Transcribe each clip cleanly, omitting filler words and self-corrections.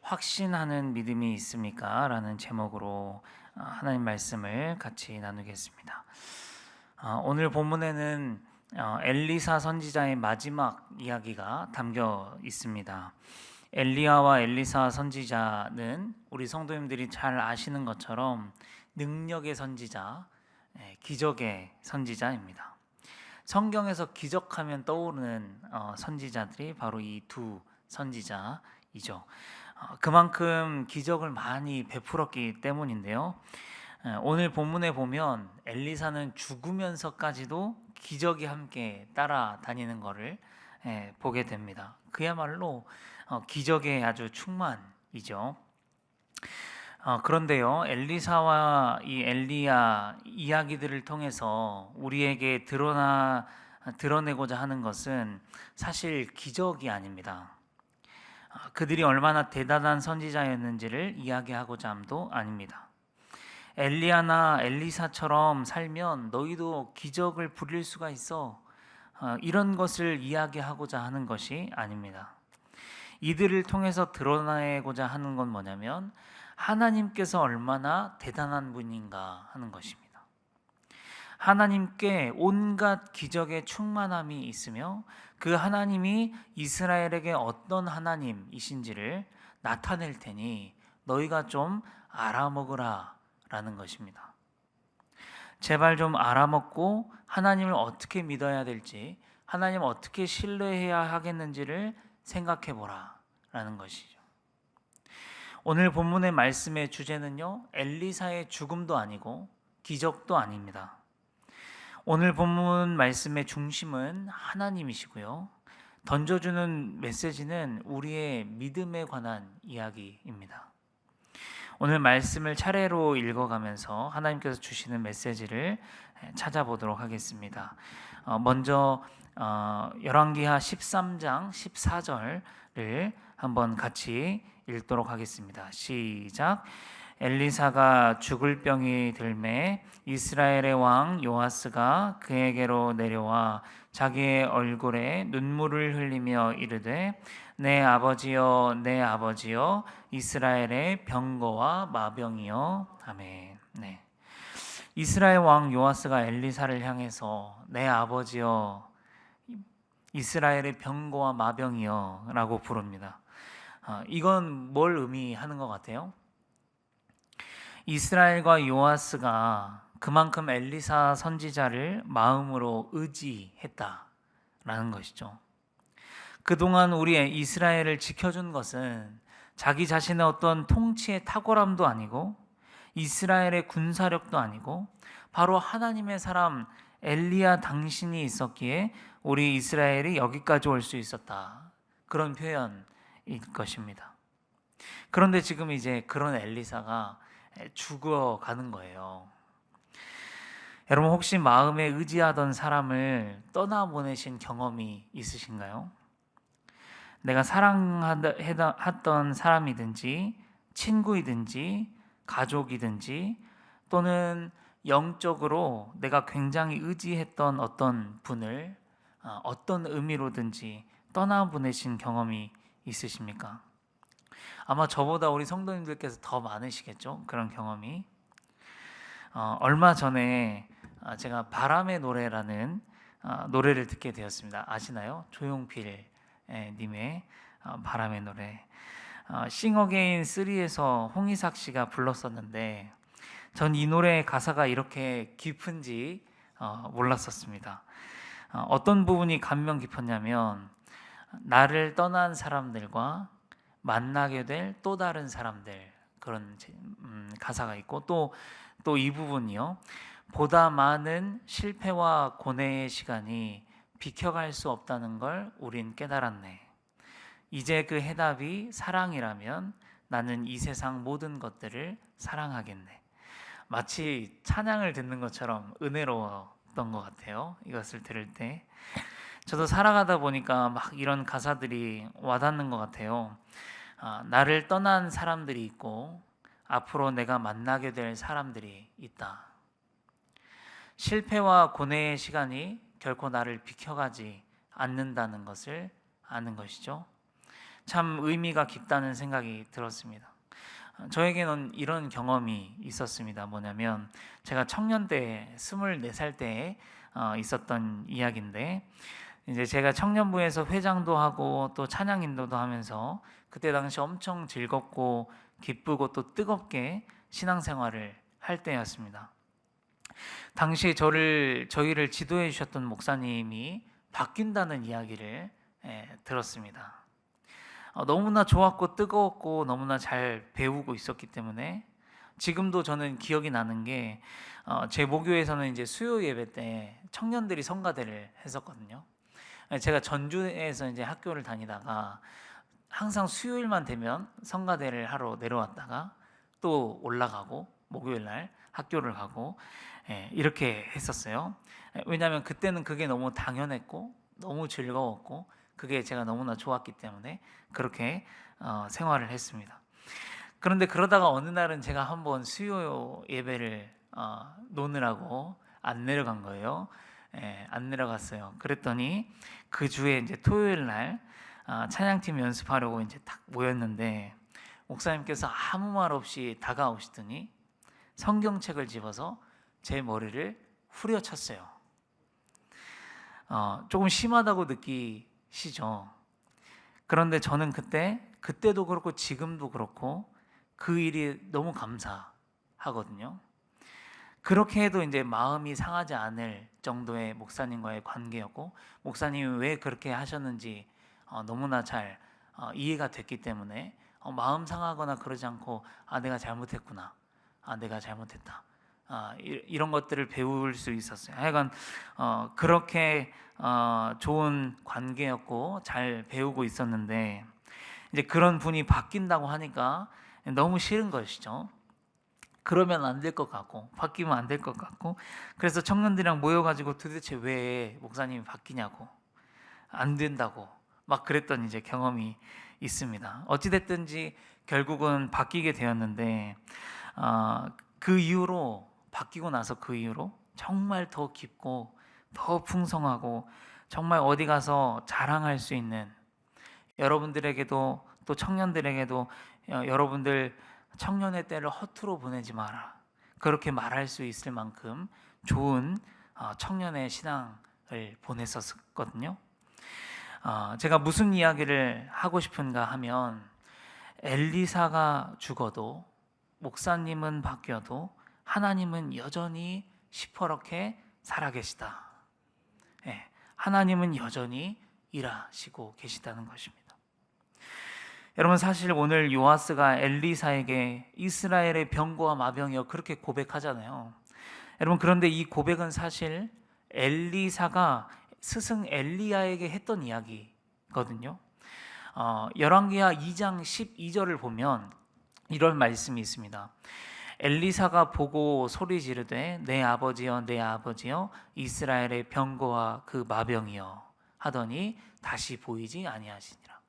확신하는 믿음이 있습니까? 라는 제목으로 하나님 말씀을 같이 나누겠습니다. 오늘 본문에는 엘리사 선지자의 마지막 이야기가 담겨 있습니다. 엘리야와 엘리사 선지자는 우리 성도님들이 잘 아시는 것처럼 능력의 선지자, 기적의 선지자입니다. 성경에서 기적하면 떠오르는 선지자들이 바로 이 두 선지자이죠. 그만큼 기적을 많이 베풀었기 때문인데요. 오늘 본문에 보면 엘리사는 죽으면서까지도 기적이 함께 따라다니는 것을 보게 됩니다. 그야말로 기적의 아주 충만이죠. 그런데요, 엘리사와 이 엘리야 이야기들을 통해서 우리에게 드러내고자 하는 것은 사실 기적이 아닙니다. 그들이 얼마나 대단한 선지자였는지를 이야기하고자 함도 아닙니다. 엘리야나 엘리사처럼 살면 너희도 기적을 부릴 수가 있어. 이런 것을 이야기하고자 하는 것이 아닙니다. 이들을 통해서 드러내고자 하는 건 뭐냐면 하나님께서 얼마나 대단한 분인가 하는 것입니다. 하나님께 온갖 기적의 충만함이 있으며 그 하나님이 이스라엘에게 어떤 하나님이신지를 나타낼 테니 너희가 좀 알아먹으라 라는 것입니다. 제발 좀 알아먹고 하나님을 어떻게 믿어야 될지, 하나님을 어떻게 신뢰해야 하겠는지를 생각해 보라 라는 것이죠. 오늘 본문의 말씀의 주제는요, 엘리사의 죽음도 아니고 기적도 아닙니다. 오늘 본문 말씀의 중심은 하나님이시고요. 던져주는 메시지는 우리의 믿음에 관한 이야기입니다. 오늘 말씀을 차례로 읽어가면서 하나님께서 주시는 메시지를 찾아보도록 하겠습니다. 먼저 열왕기하 13장 14절을 한번 같이 읽도록 하겠습니다. 시작. 엘리사가 죽을 병이 들매 이스라엘의 왕 요아스가 그에게로 내려와 자기의 얼굴에 눈물을 흘리며 이르되 내 아버지여 내 아버지여 이스라엘의 병거와 마병이여. 아멘. 네. 이스라엘 왕 요아스가 엘리사를 향해서 내 아버지여 이스라엘의 병거와 마병이여 라고 부릅니다. 이건 뭘 의미하는 것 같아요? 이스라엘과 요아스가 그만큼 엘리사 선지자를 마음으로 의지했다라는 것이죠. 그동안 우리 이스라엘을 지켜준 것은 자기 자신의 어떤 통치의 탁월함도 아니고 이스라엘의 군사력도 아니고 바로 하나님의 사람 엘리야 당신이 있었기에 우리 이스라엘이 여기까지 올 수 있었다. 그런 표현일 것입니다. 그런데 지금 이제 그런 엘리사가 죽어가는 거예요. 여러분 혹시 마음에 의지하던 사람을 떠나보내신 경험이 있으신가요? 내가 사랑했던 사람이든지 친구이든지 가족이든지 또는 영적으로 내가 굉장히 의지했던 어떤 분을 어떤 의미로든지 떠나보내신 경험이 있으십니까? 아마 저보다 우리 성도님들께서 더 많으시겠죠? 그런 경험이. 얼마 전에 제가 바람의 노래라는 노래를 듣게 되었습니다. 아시나요? 조용필 님의 바람의 노래. 싱어게인 3에서 홍이삭 씨가 불렀었는데 전 이 노래의 가사가 이렇게 깊은지 몰랐었습니다. 어떤 부분이 감명 깊었냐면 나를 떠난 사람들과 만나게 될 또 다른 사람들, 그런 가사가 있고 또 이 부분이요, 보다 많은 실패와 고뇌의 시간이 비켜갈 수 없다는 걸 우린 깨달았네. 이제 그 해답이 사랑이라면 나는 이 세상 모든 것들을 사랑하겠네. 마치 찬양을 듣는 것처럼 은혜로웠던 것 같아요. 이것을 들을 때 저도 살아가다 보니까 막 이런 가사들이 와닿는 것 같아요. 나를 떠난 사람들이 있고 앞으로 내가 만나게 될 사람들이 있다. 실패와 고뇌의 시간이 결코 나를 비켜가지 않는다는 것을 아는 것이죠. 참 의미가 깊다는 생각이 들었습니다. 저에게는 이런 경험이 있었습니다. 뭐냐면 제가 청년 때 24살 때에 있었던 이야기인데, 이제 제가 청년부에서 회장도 하고 또 찬양 인도도 하면서 그때 당시 엄청 즐겁고 기쁘고 또 뜨겁게 신앙생활을 할 때였습니다. 당시에 저희를 지도해 주셨던 목사님이 바뀐다는 이야기를 들었습니다. 너무나 좋았고 뜨거웠고 너무나 잘 배우고 있었기 때문에 지금도 저는 기억이 나는 게, 제 모교에서는 이제 수요 예배 때 청년들이 성가대를 했었거든요. 제가 전주에서 이제 학교를 다니다가 항상 수요일만 되면 성가대를 하러 내려왔다가 또 올라가고 목요일 날 학교를 가고 이렇게 했었어요. 왜냐하면 그때는 그게 너무 당연했고 너무 즐거웠고 그게 제가 너무나 좋았기 때문에 그렇게 생활을 했습니다. 그런데 그러다가 어느 날은 제가 한번 수요 예배를 노느라고 안 내려간 거예요. 안 내려갔어요. 그랬더니 그 주에 이제 토요일 날 찬양팀 연습하려고 이제 딱 모였는데 목사님께서 아무 말 없이 다가오시더니 성경책을 집어서 제 머리를 후려쳤어요. 조금 심하다고 느끼시죠? 그런데 저는 그때도 그렇고 지금도 그렇고 그 일이 너무 감사하거든요. 그렇게 해도 이제 마음이 상하지 않을 정도의 목사님과의 관계였고, 목사님이 왜 그렇게 하셨는지 너무나 잘 이해가 됐기 때문에 마음 상하거나 그러지 않고 내가 잘못했구나, 내가 잘못했다, 이런 것들을 배울 수 있었어요. 하여간 그렇게 좋은 관계였고 잘 배우고 있었는데, 이제 그런 분이 바뀐다고 하니까 너무 싫은 것이죠. 그러면 안 될 것 같고 바뀌면 안 될 것 같고, 그래서 청년들이랑 모여가지고 도대체 왜 목사님이 바뀌냐고, 안 된다고 막 그랬던 이제 경험이 있습니다. 어찌 됐든지 결국은 바뀌게 되었는데, 그 이후로 바뀌고 나서 그 이후로 정말 더 깊고 더 풍성하고 정말 어디 가서 자랑할 수 있는, 여러분들에게도 또 청년들에게도 여러분들 청년의 때를 허투루 보내지 마라, 그렇게 말할 수 있을 만큼 좋은 청년의 신앙을 보냈었거든요. 제가 무슨 이야기를 하고 싶은가 하면, 엘리사가 죽어도 목사님은 바뀌어도 하나님은 여전히 시퍼렇게 살아계시다. 하나님은 여전히 일하시고 계시다는 것입니다. 여러분, 사실 오늘 요아스가 엘리사에게 이스라엘의 병거와 마병이여 그렇게 고백하잖아요. 여러분, 그런데 이 고백은 사실 엘리사가 스승 엘리야에게 했던 이야기거든요. 열왕기하 2장 12절을 보면 이런 말씀이 있습니다. 엘리사가 보고 소리 지르되 내 아버지여 내 아버지여 이스라엘의 병거와 그 마병이여 하더니 다시 보이지 아니하시니라.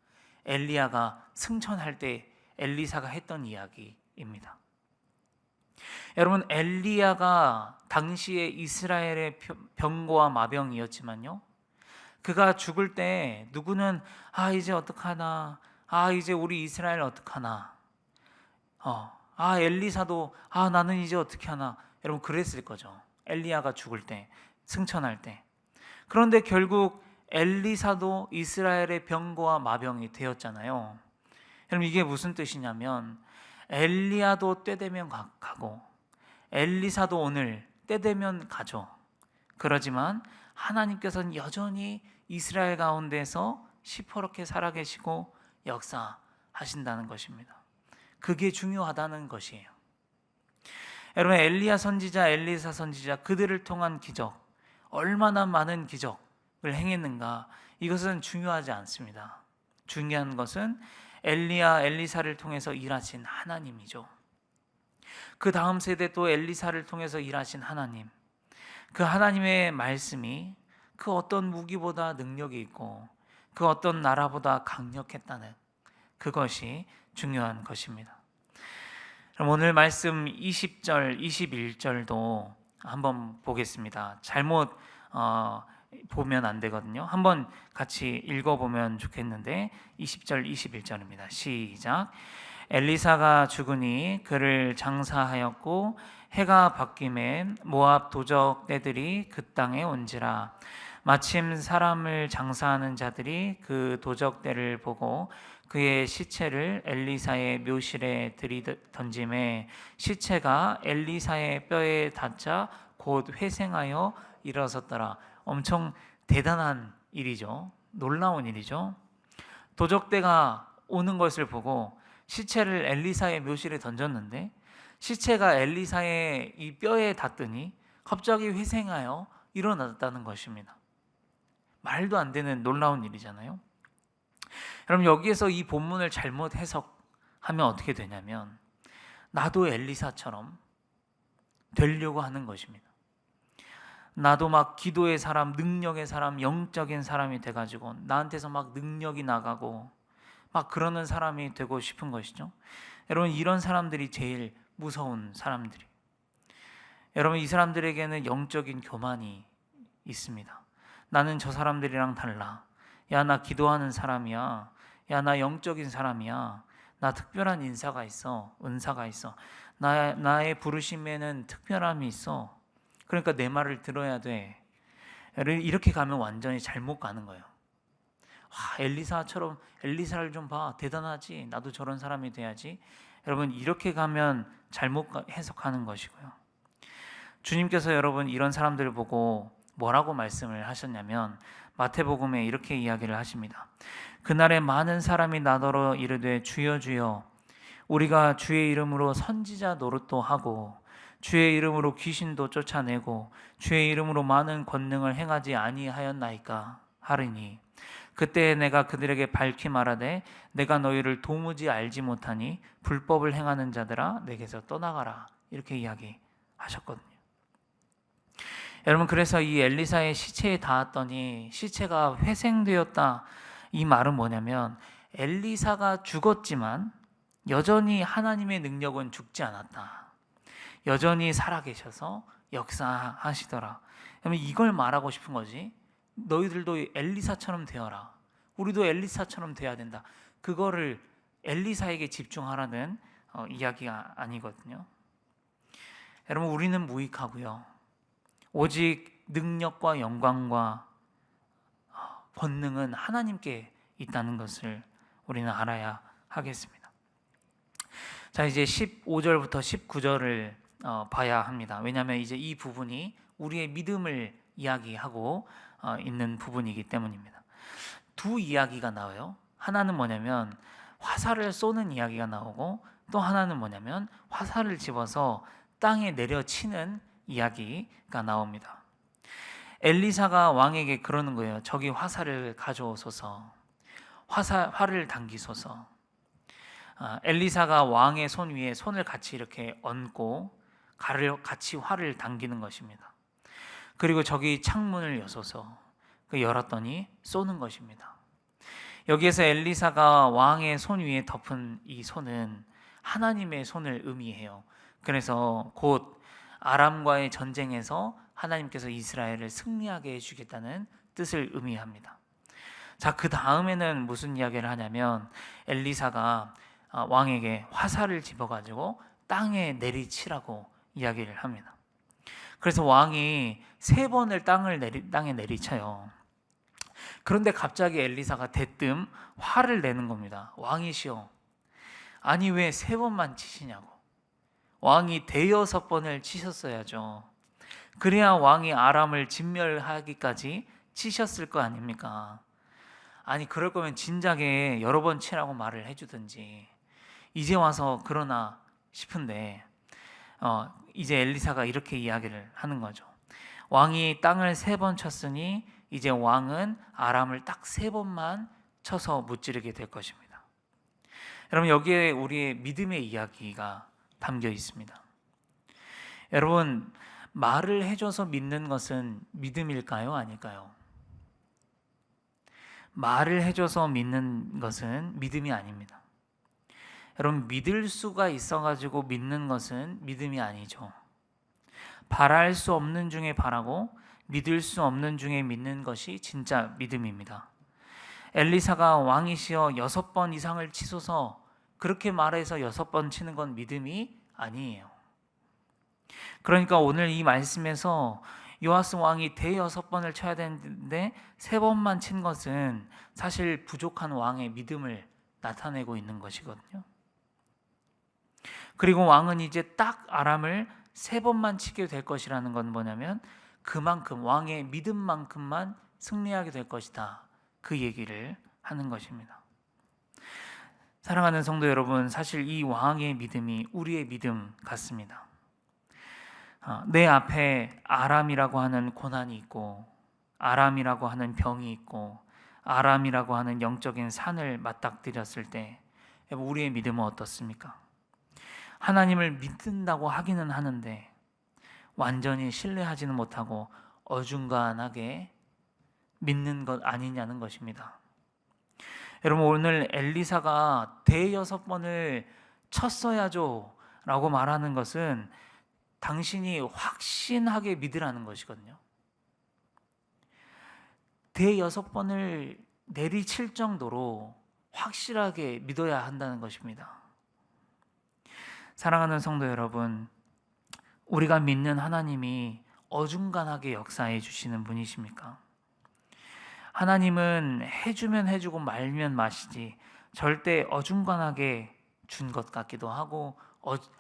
엘리야가 승천할 때 엘리사가 했던 이야기입니다. 여러분, 엘리야가 당시에 이스라엘의 병거와 마병이었지만요, 그가 죽을 때 누구는 이제 어떡하나, 이제 우리 이스라엘 어떡하나, 엘리사도 나는 이제 어떻게 하나, 여러분 그랬을 거죠. 엘리야가 죽을 때, 승천할 때. 그런데 결국 엘리사도 이스라엘의 병거와 마병이 되었잖아요. 여러분, 이게 무슨 뜻이냐면, 엘리야도 때 되면 가고 엘리사도 오늘 때 되면 가죠. 그러지만 하나님께서는 여전히 이스라엘 가운데서 시퍼렇게 살아계시고 역사하신다는 것입니다. 그게 중요하다는 것이에요. 여러분, 엘리야 선지자, 엘리사 선지자, 그들을 통한 기적, 얼마나 많은 기적을 행했는가, 이것은 중요하지 않습니다. 중요한 것은 엘리야, 엘리사를 통해서 일하신 하나님이죠. 그 다음 세대 또 엘리사를 통해서 일하신 하나님, 그 하나님의 말씀이 그 어떤 무기보다 능력이 있고 그 어떤 나라보다 강력했다는 그것이 중요한 것입니다. 그럼 오늘 말씀 20절, 21절도 한번 보겠습니다. 잘못 보면 안 되거든요. 한번 같이 읽어보면 좋겠는데 20절 21절입니다. 시작. 엘리사가 죽으니 그를 장사하였고 해가 바뀌면 모압 도적 떼들이 그 땅에 온지라. 마침 사람을 장사하는 자들이 그 도적 떼를 보고 그의 시체를 엘리사의 묘실에 들이던짐에 시체가 엘리사의 뼈에 닿자 곧 회생하여 일어섰더라. 엄청 대단한 일이죠. 놀라운 일이죠. 도적대가 오는 것을 보고 시체를 엘리사의 묘실에 던졌는데 시체가 엘리사의 이 뼈에 닿더니 갑자기 회생하여 일어났다는 것입니다. 말도 안 되는 놀라운 일이잖아요. 여러분, 여기에서 이 본문을 잘못 해석하면 어떻게 되냐면 나도 엘리사처럼 되려고 하는 것입니다. 나도 막 기도의 사람, 능력의 사람, 영적인 사람이 돼가지고 나한테서 막 능력이 나가고 막 그러는 사람이 되고 싶은 것이죠. 여러분, 이런 사람들이 제일 무서운 사람들이. 여러분, 이 사람들에게는 영적인 교만이 있습니다. 나는 저 사람들이랑 달라. 야, 나 기도하는 사람이야. 야, 나 영적인 사람이야. 나 특별한 인사가 있어. 은사가 있어. 나의 부르심에는 특별함이 있어. 그러니까 내 말을 들어야 돼. 이렇게 가면 완전히 잘못 가는 거예요. 엘리사처럼 엘리사를 좀 봐. 대단하지. 나도 저런 사람이 돼야지. 여러분, 이렇게 가면 잘못 해석하는 것이고요. 주님께서 여러분 이런 사람들을 보고 뭐라고 말씀을 하셨냐면 마태복음에 이렇게 이야기를 하십니다. 그날에 많은 사람이 나더러 이르되 주여 주여 우리가 주의 이름으로 선지자 노릇도 하고 주의 이름으로 귀신도 쫓아내고 주의 이름으로 많은 권능을 행하지 아니하였나이까 하리니 그때 내가 그들에게 밝히 말하되 내가 너희를 도무지 알지 못하니 불법을 행하는 자들아 내게서 떠나가라. 이렇게 이야기하셨거든요. 여러분, 그래서 이 엘리사의 시체에 닿았더니 시체가 회생되었다. 이 말은 뭐냐면 엘리사가 죽었지만 여전히 하나님의 능력은 죽지 않았다. 여전히 살아계셔서 역사하시더라. 그러면 이걸 말하고 싶은 거지. 너희들도 엘리사처럼 되어라. 우리도 엘리사처럼 돼야 된다. 그거를 엘리사에게 집중하라는 이야기가 아니거든요. 여러분, 우리는 무익하고요. 오직 능력과 영광과 권능은 하나님께 있다는 것을 우리는 알아야 하겠습니다. 자, 이제 15절부터 19절을 봐야 합니다. 왜냐하면 이제 이 부분이 우리의 믿음을 이야기하고 있는 부분이기 때문입니다. 두 이야기가 나와요. 하나는 뭐냐면 화살을 쏘는 이야기가 나오고 또 하나는 뭐냐면 화살을 집어서 땅에 내려치는 이야기가 나옵니다. 엘리사가 왕에게 그러는 거예요. 저기 화살을 가져오소서. 활을 당기소서. 엘리사가 왕의 손 위에 손을 같이 이렇게 얹고 같이 활을 당기는 것입니다. 그리고 저기 창문을 여소서. 열었더니 쏘는 것입니다. 여기에서 엘리사가 왕의 손 위에 덮은 이 손은 하나님의 손을 의미해요. 그래서 곧 아람과의 전쟁에서 하나님께서 이스라엘을 승리하게 해주겠다는 뜻을 의미합니다. 자, 그 다음에는 무슨 이야기를 하냐면 엘리사가 왕에게 화살을 집어가지고 땅에 내리치라고 이야기를 합니다. 그래서 왕이 3번을 땅에 내리쳐요. 그런데 갑자기 엘리사가 대뜸 화를 내는 겁니다. 왕이시여, 아니 왜 3번만 치시냐고. 왕이 6번을 치셨어야죠. 그래야 왕이 아람을 진멸하기까지 치셨을 거 아닙니까? 아니 그럴 거면 진작에 여러 번 치라고 말을 해주든지. 이제 와서 그러나 싶은데 이제 엘리사가 이렇게 이야기를 하는 거죠. 왕이 땅을 3번 쳤으니 이제 왕은 아람을 딱 3번만 쳐서 무찌르게 될 것입니다. 여러분, 여기에 우리의 믿음의 이야기가 담겨 있습니다. 여러분, 말을 해줘서 믿는 것은 믿음일까요? 아닐까요? 말을 해줘서 믿는 것은 믿음이 아닙니다. 여러분, 믿을 수가 있어가지고 믿는 것은 믿음이 아니죠. 바랄 수 없는 중에 바라고 믿을 수 없는 중에 믿는 것이 진짜 믿음입니다. 엘리사가 왕이시여 6번 이상을 치소서 그렇게 말해서 6번 치는 건 믿음이 아니에요. 그러니까 오늘 이 말씀에서 요아스 왕이 대여섯 번을 쳐야 되는데 3번만 친 것은 사실 부족한 왕의 믿음을 나타내고 있는 것이거든요. 그리고 왕은 이제 딱 아람을 3번만 치게 될 것이라는 건 뭐냐면 그만큼 왕의 믿음만큼만 승리하게 될 것이다. 그 얘기를 하는 것입니다. 사랑하는 성도 여러분, 사실 이 왕의 믿음이 우리의 믿음 같습니다. 내 앞에 아람이라고 하는 고난이 있고 아람이라고 하는 병이 있고 아람이라고 하는 영적인 산을 맞닥뜨렸을 때 우리의 믿음은 어떻습니까? 하나님을 믿는다고 하기는 하는데 완전히 신뢰하지는 못하고 어중간하게 믿는 것 아니냐는 것입니다. 여러분, 오늘 엘리사가 대여섯 번을 쳤어야죠 라고 말하는 것은 당신이 확신하게 믿으라는 것이거든요. 대여섯 번을 내리칠 정도로 확실하게 믿어야 한다는 것입니다. 사랑하는 성도 여러분, 우리가 믿는 하나님이 어중간하게 역사해 주시는 분이십니까? 하나님은 해주면 해주고 말면 마시지 절대 어중간하게 준 것 같기도 하고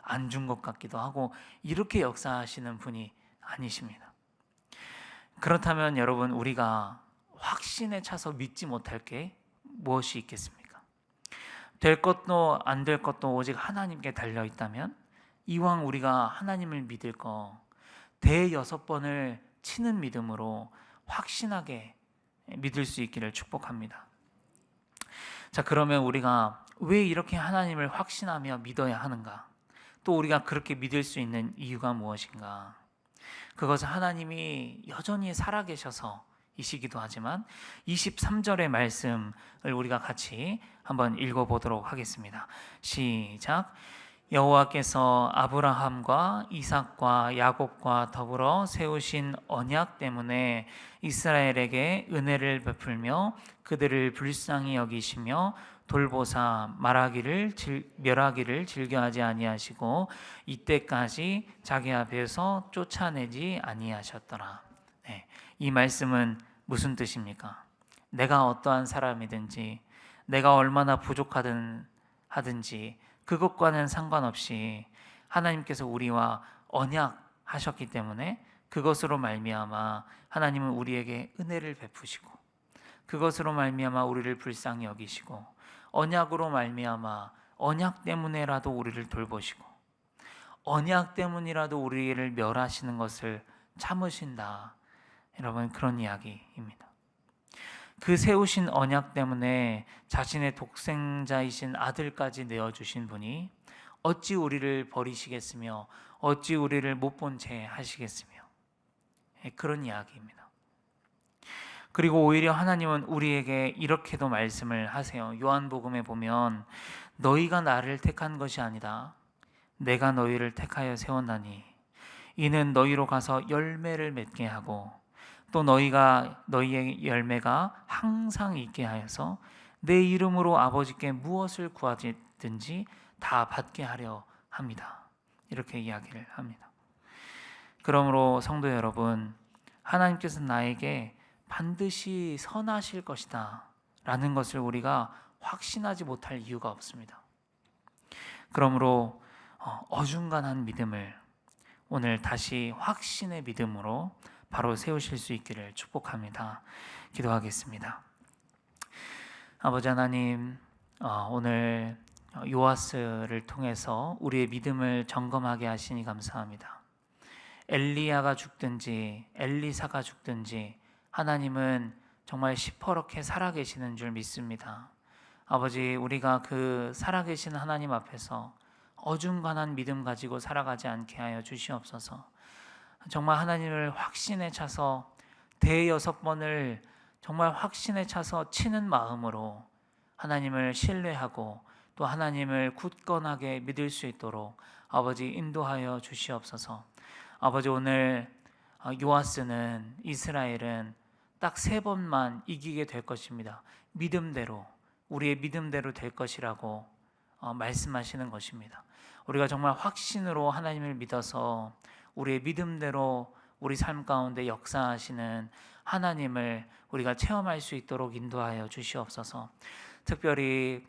안 준 것 같기도 하고 이렇게 역사하시는 분이 아니십니다. 그렇다면 여러분, 우리가 확신에 차서 믿지 못할 게 무엇이 있겠습니까? 될 것도 안 될 것도 오직 하나님께 달려 있다면 이왕 우리가 하나님을 믿을 거 대여섯 번을 치는 믿음으로 확신하게 믿을 수 있기를 축복합니다. 자, 그러면 우리가 왜 이렇게 하나님을 확신하며 믿어야 하는가? 또 우리가 그렇게 믿을 수 있는 이유가 무엇인가? 그것은 하나님이 여전히 살아계셔서 이시기도 하지만 23절의 말씀을 우리가 같이 한번 읽어보도록 하겠습니다. 시작. 여호와께서 아브라함과 이삭과 야곱과 더불어 세우신 언약 때문에 이스라엘에게 은혜를 베풀며 그들을 불쌍히 여기시며 돌보사 멸하기를 즐겨하지 아니하시고 이때까지 자기 앞에서 쫓아내지 아니하셨더라. 네, 이 말씀은 무슨 뜻입니까? 내가 어떠한 사람이든지 내가 얼마나 부족하든지 그것과는 상관없이 하나님께서 우리와 언약하셨기 때문에 그것으로 말미암아 하나님은 우리에게 은혜를 베푸시고 그것으로 말미암아 우리를 불쌍히 여기시고 언약으로 말미암아 언약 때문에라도 우리를 돌보시고 언약 때문이라도 우리를 멸하시는 것을 참으신다. 여러분, 그런 이야기입니다. 그 세우신 언약 때문에 자신의 독생자이신 아들까지 내어주신 분이 어찌 우리를 버리시겠으며 어찌 우리를 못 본 채 하시겠으며 그런 이야기입니다. 그리고 오히려 하나님은 우리에게 이렇게도 말씀을 하세요. 요한복음에 보면 너희가 나를 택한 것이 아니다. 내가 너희를 택하여 세웠나니 이는 너희로 가서 열매를 맺게 하고 또 너희의 열매가 항상 있게 하여서 내 이름으로 아버지께 무엇을 구하든지 다 받게 하려 합니다. 이렇게 이야기를 합니다. 그러므로 성도 여러분, 하나님께서 나에게 반드시 선하실 것이다 라는 것을 우리가 확신하지 못할 이유가 없습니다. 그러므로 어중간한 믿음을 오늘 다시 확신의 믿음으로 바로 세우실 수 있기를 축복합니다. 기도하겠습니다. 아버지 하나님, 오늘 요아스를 통해서 우리의 믿음을 점검하게 하시니 감사합니다. 엘리야가 죽든지 엘리사가 죽든지 하나님은 정말 시퍼렇게 살아계시는 줄 믿습니다. 아버지, 우리가 그 살아계신 하나님 앞에서 어중간한 믿음 가지고 살아가지 않게 하여 주시옵소서. 정말 하나님을 확신에 차서 대여섯 번을 정말 확신에 차서 치는 마음으로 하나님을 신뢰하고 또 하나님을 굳건하게 믿을 수 있도록 아버지 인도하여 주시옵소서. 아버지, 오늘 요아스는 이스라엘은 딱 3번만 이기게 될 것입니다. 믿음대로, 우리의 믿음대로 될 것이라고 말씀하시는 것입니다. 우리가 정말 확신으로 하나님을 믿어서 우리의 믿음대로 우리 삶 가운데 역사하시는 하나님을 우리가 체험할 수 있도록 인도하여 주시옵소서. 특별히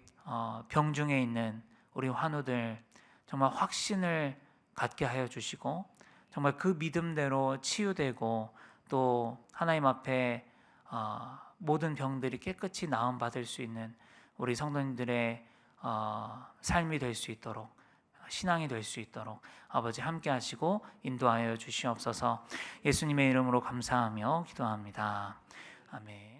병중에 있는 우리 환우들 정말 확신을 갖게 하여 주시고 정말 그 믿음대로 치유되고 또 하나님 앞에 모든 병들이 깨끗이 나음 받을 수 있는 우리 성도님들의 삶이 될 수 있도록, 신앙이 될 수 있도록 아버지 함께 하시고 인도하여 주시옵소서. 예수님의 이름으로 감사하며 기도합니다. 아멘.